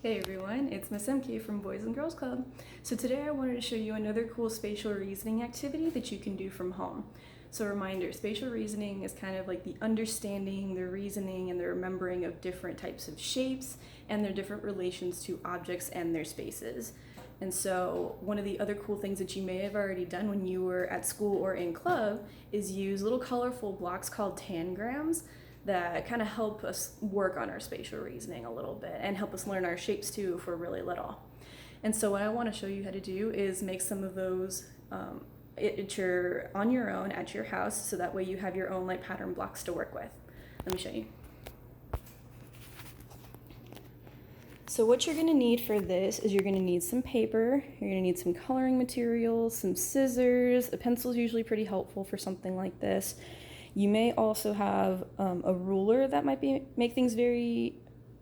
Hey everyone, it's Miss MK from Boys and Girls Club. So today I wanted to show you another cool spatial reasoning activity that you can do from home. So reminder, spatial reasoning is kind of like the understanding, the reasoning, and the remembering of different types of shapes and their different relations to objects and their spaces. And so one of the other cool things that you may have already done when you were at school or in club is use little colorful blocks called tangrams that kind of help us work on our spatial reasoning a little bit and help us learn our shapes too if we're really little. And so what I want to show you how to do is make some of those on your own at your house, so that way you have your own like pattern blocks to work with. Let me show you. So what you're going to need for this is you're going to need some paper, you're going to need some coloring materials, some scissors. A pencil is usually pretty helpful for something like this. You may also have a ruler that might make things very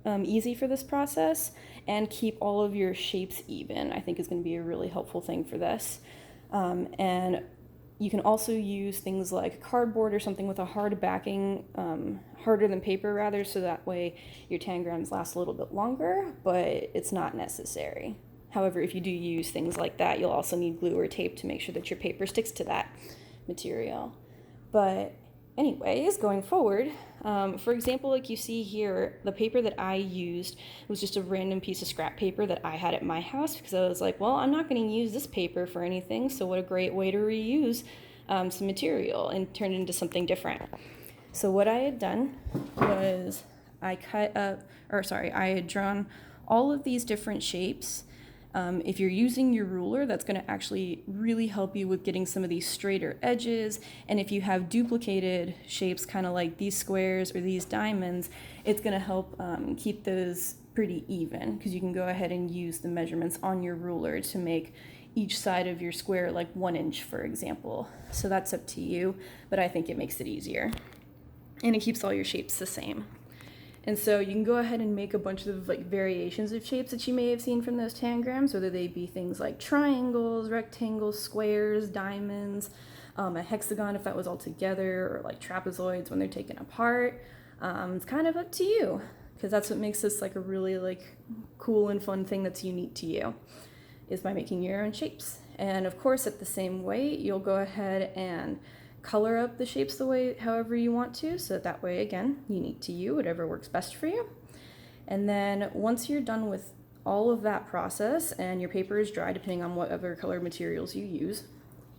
easy for this process, and keep all of your shapes even, I think is going to be a really helpful thing for this. And you can also use things like cardboard or something with a hard backing, harder than paper rather, so that way your tangrams last a little bit longer, but it's not necessary. However, if you do use things like that, you'll also need glue or tape to make sure that your paper sticks to that material. But anyways, going forward, for example, like you see here, the paper that I used was just a random piece of scrap paper that I had at my house, because I was like, well, I'm not going to use this paper for anything, so what a great way to reuse some material and turn it into something different. So what I had done was I had drawn all of these different shapes. If you're using your ruler, that's going to actually really help you with getting some of these straighter edges. And if you have duplicated shapes, kind of like these squares or these diamonds, it's going to help keep those pretty even, because you can go ahead and use the measurements on your ruler to make each side of your square like 1 inch, for example. So that's up to you, but I think it makes it easier. And it keeps all your shapes the same. And so you can go ahead and make a bunch of like variations of shapes that you may have seen from those tangrams, whether they be things like triangles, rectangles, squares, diamonds, a hexagon if that was all together, or like trapezoids when they're taken apart. It's kind of up to you, because that's what makes this like a really like cool and fun thing that's unique to you, is by making your own shapes. And of course, at the same way, you'll go ahead and color up the shapes the way however you want to, so that way, again, unique to you, whatever works best for you. And then once you're done with all of that process and your paper is dry, depending on whatever color materials you use,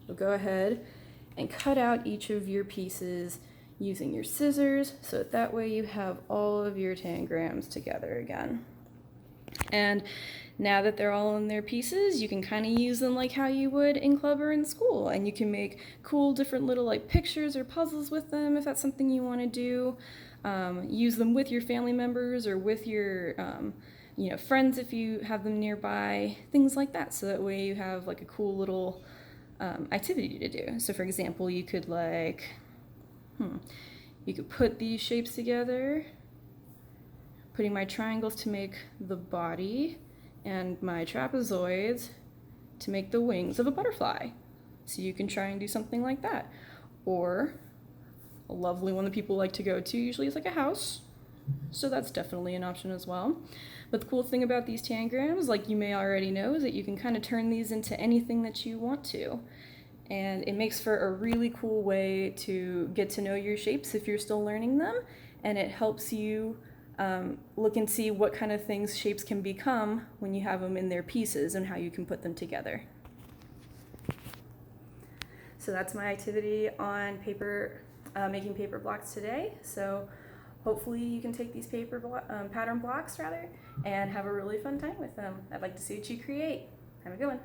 you'll go ahead and cut out each of your pieces using your scissors, so that way you have all of your tangrams together again. And now that they're all in their pieces, you can kind of use them like how you would in club or in school, and you can make cool different little like pictures or puzzles with them if that's something you want to do. Use them with your family members or with your friends if you have them nearby, things like that, so that way you have like a cool little activity to do. So for example, you could you could put these shapes together, putting my triangles to make the body and my trapezoids to make the wings of a butterfly. So you can try and do something like that. Or a lovely one that people like to go to usually is like a house. So that's definitely an option as well. But the cool thing about these tangrams, like you may already know, is that you can kind of turn these into anything that you want to. And it makes for a really cool way to get to know your shapes if you're still learning them, and it helps you look and see what kind of things shapes can become when you have them in their pieces and how you can put them together. So that's my activity on paper, making paper blocks today. So hopefully you can take these pattern blocks and have a really fun time with them. I'd like to see what you create. Have a good one.